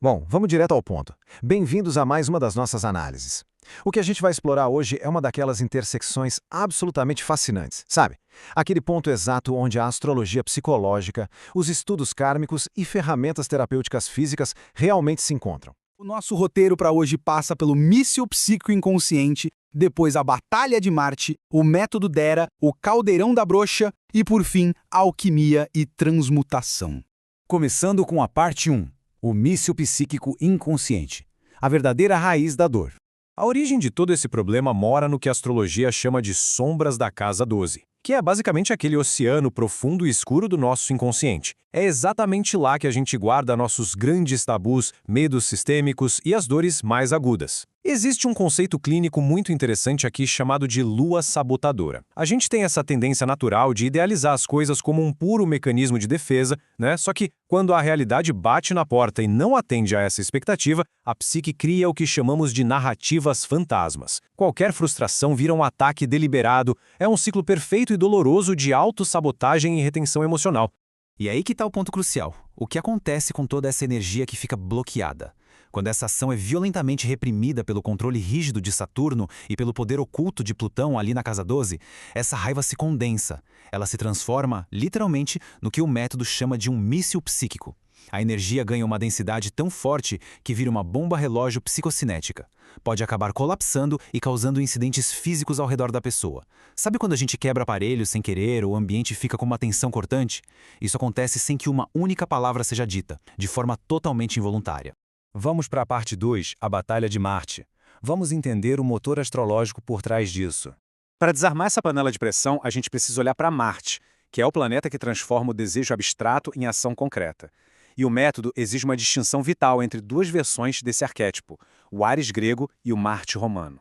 Bom, vamos direto ao ponto. Bem-vindos a mais uma das nossas análises. O que a gente vai explorar hoje é uma daquelas intersecções absolutamente fascinantes, sabe? Aquele ponto exato onde a astrologia psicológica, os estudos kármicos e ferramentas terapêuticas físicas realmente se encontram. O nosso roteiro para hoje passa pelo míssil psico-inconsciente, depois a Batalha de Marte, o método Dera, o caldeirão da brocha e, por fim, alquimia e transmutação. Começando com a parte 1, o míssil psíquico inconsciente, a verdadeira raiz da dor. A origem de todo esse problema mora no que a astrologia chama de sombras da casa 12, que é basicamente aquele oceano profundo e escuro do nosso inconsciente. É exatamente lá que a gente guarda nossos grandes tabus, medos sistêmicos e as dores mais agudas. Existe um conceito clínico muito interessante aqui chamado de lua sabotadora. A gente tem essa tendência natural de idealizar as coisas como um puro mecanismo de defesa, né? Só que, quando a realidade bate na porta e não atende a essa expectativa, a psique cria o que chamamos de narrativas fantasmas. Qualquer frustração vira um ataque deliberado, é um ciclo perfeito e doloroso de autossabotagem e retenção emocional. E aí que está o ponto crucial. O que acontece com toda essa energia que fica bloqueada? Quando essa ação é violentamente reprimida pelo controle rígido de Saturno e pelo poder oculto de Plutão ali na casa 12, essa raiva se condensa. Ela se transforma, literalmente, no que o método chama de um míssil psíquico. A energia ganha uma densidade tão forte que vira uma bomba-relógio psicocinética. Pode acabar colapsando e causando incidentes físicos ao redor da pessoa. Sabe quando a gente quebra aparelhos sem querer ou o ambiente fica com uma tensão cortante? Isso acontece sem que uma única palavra seja dita, de forma totalmente involuntária. Vamos para a parte 2, a Batalha de Marte. Vamos entender o motor astrológico por trás disso. Para desarmar essa panela de pressão, a gente precisa olhar para Marte, que é o planeta que transforma o desejo abstrato em ação concreta. E o método exige uma distinção vital entre duas versões desse arquétipo, o Ares grego e o Marte romano.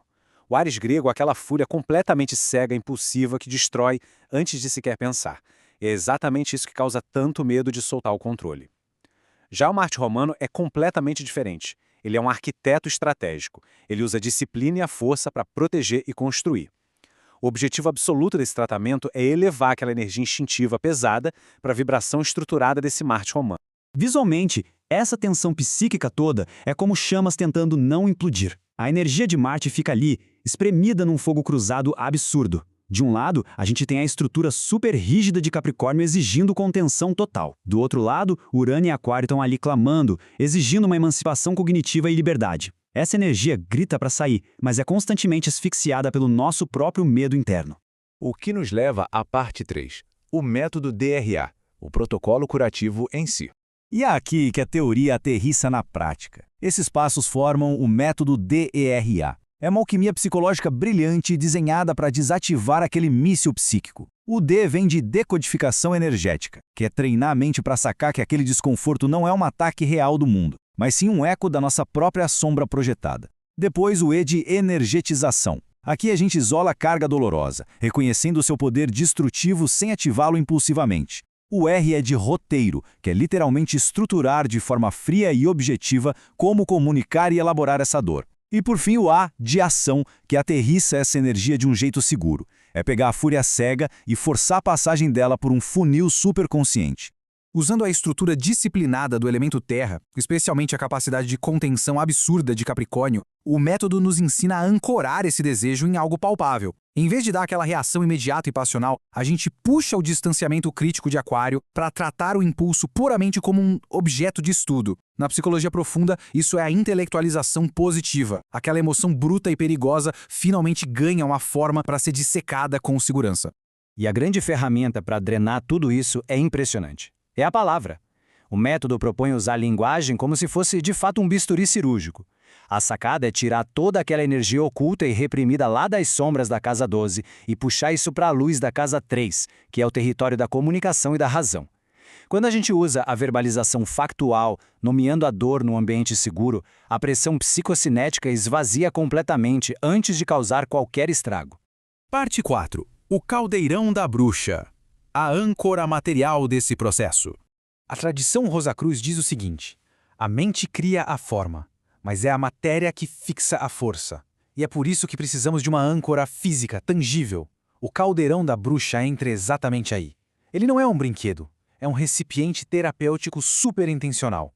O Ares grego é aquela fúria completamente cega e impulsiva que destrói antes de sequer pensar. É exatamente isso que causa tanto medo de soltar o controle. Já o Marte romano é completamente diferente. Ele é um arquiteto estratégico. Ele usa a disciplina e a força para proteger e construir. O objetivo absoluto desse tratamento é elevar aquela energia instintiva pesada para a vibração estruturada desse Marte romano. Visualmente, essa tensão psíquica toda é como chamas tentando não implodir. A energia de Marte fica ali, espremida num fogo cruzado absurdo. De um lado, a gente tem a estrutura super rígida de Capricórnio exigindo contenção total. Do outro lado, Urano e Aquário estão ali clamando, exigindo uma emancipação cognitiva e liberdade. Essa energia grita para sair, mas é constantemente asfixiada pelo nosso próprio medo interno. O que nos leva à parte 3, o método DRA, o protocolo curativo em si. E é aqui que a teoria aterrissa na prática. Esses passos formam o método DERA. É uma alquimia psicológica brilhante desenhada para desativar aquele míssil psíquico. O D vem de decodificação energética, que é treinar a mente para sacar que aquele desconforto não é um ataque real do mundo, mas sim um eco da nossa própria sombra projetada. Depois o E de energetização. Aqui a gente isola a carga dolorosa, reconhecendo o seu poder destrutivo sem ativá-lo impulsivamente. O R é de roteiro, que é literalmente estruturar de forma fria e objetiva como comunicar e elaborar essa dor. E por fim o A de ação, que aterrissa essa energia de um jeito seguro. É pegar a fúria cega e forçar a passagem dela por um funil superconsciente. Usando a estrutura disciplinada do elemento terra, especialmente a capacidade de contenção absurda de Capricórnio, o método nos ensina a ancorar esse desejo em algo palpável. Em vez de dar aquela reação imediata e passional, a gente puxa o distanciamento crítico de Aquário para tratar o impulso puramente como um objeto de estudo. Na psicologia profunda, isso é a intelectualização positiva. Aquela emoção bruta e perigosa finalmente ganha uma forma para ser dissecada com segurança. E a grande ferramenta para drenar tudo isso é impressionante. É a palavra. O método propõe usar a linguagem como se fosse de fato um bisturi cirúrgico. A sacada é tirar toda aquela energia oculta e reprimida lá das sombras da casa 12 e puxar isso para a luz da casa 3, que é o território da comunicação e da razão. Quando a gente usa a verbalização factual, nomeando a dor num ambiente seguro, a pressão psicocinética esvazia completamente antes de causar qualquer estrago. Parte 4. O caldeirão da bruxa. A âncora material desse processo. A tradição Rosacruz diz o seguinte: a mente cria a forma, mas é a matéria que fixa a força. E é por isso que precisamos de uma âncora física, tangível. O caldeirão da bruxa entra exatamente aí. Ele não é um brinquedo, é um recipiente terapêutico super intencional.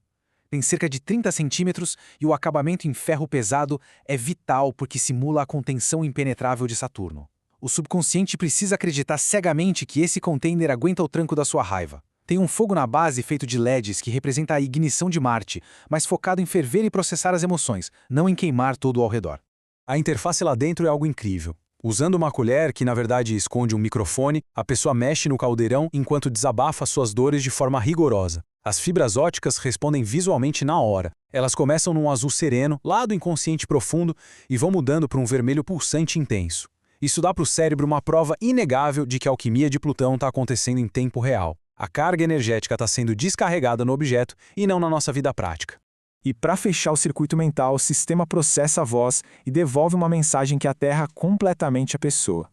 tem cerca de 30 centímetros e o acabamento em ferro pesado é vital porque simula a contenção impenetrável de Saturno. O subconsciente precisa acreditar cegamente que esse container aguenta o tranco da sua raiva. Tem um fogo na base feito de LEDs que representa a ignição de Marte, mas focado em ferver e processar as emoções, não em queimar todo ao redor. A interface lá dentro é algo incrível. Usando uma colher, que na verdade esconde um microfone, a pessoa mexe no caldeirão enquanto desabafa suas dores de forma rigorosa. As fibras ópticas respondem visualmente na hora. Elas começam num azul sereno, lá do inconsciente profundo, e vão mudando para um vermelho pulsante intenso. Isso dá para o cérebro uma prova inegável de que a alquimia de Plutão está acontecendo em tempo real. A carga energética está sendo descarregada no objeto e não na nossa vida prática. E para fechar o circuito mental, o sistema processa a voz e devolve uma mensagem que aterra completamente a pessoa.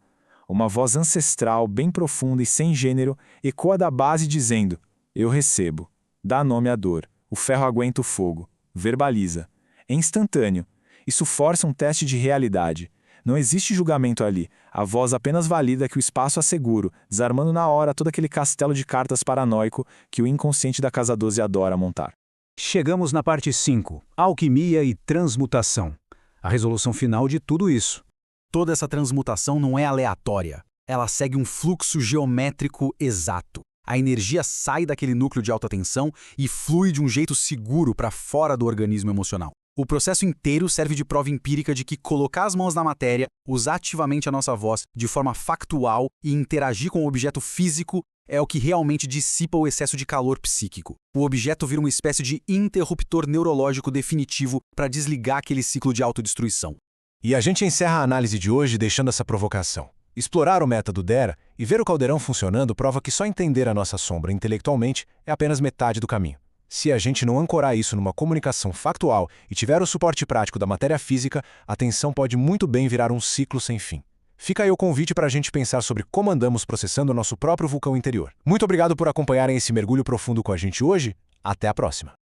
Uma voz ancestral, bem profunda e sem gênero, ecoa da base dizendo: eu recebo. Dá nome à dor. O ferro aguenta o fogo. Verbaliza. É instantâneo. Isso força um teste de realidade. Não existe julgamento ali. A voz apenas valida que o espaço é seguro, desarmando na hora todo aquele castelo de cartas paranoico que o inconsciente da Casa 12 adora montar. Chegamos na parte 5, alquimia e transmutação. A resolução final de tudo isso. Toda essa transmutação não é aleatória. Ela segue um fluxo geométrico exato. A energia sai daquele núcleo de alta tensão e flui de um jeito seguro para fora do organismo emocional. O processo inteiro serve de prova empírica de que colocar as mãos na matéria, usar ativamente a nossa voz de forma factual e interagir com o objeto físico é o que realmente dissipa o excesso de calor psíquico. O objeto vira uma espécie de interruptor neurológico definitivo para desligar aquele ciclo de autodestruição. E a gente encerra a análise de hoje deixando essa provocação. Explorar o método Dera e ver o caldeirão funcionando prova que só entender a nossa sombra intelectualmente é apenas metade do caminho. Se a gente não ancorar isso numa comunicação factual e tiver o suporte prático da matéria física, a tensão pode muito bem virar um ciclo sem fim. Fica aí o convite para a gente pensar sobre como andamos processando o nosso próprio vulcão interior. Muito obrigado por acompanharem esse mergulho profundo com a gente hoje. Até a próxima!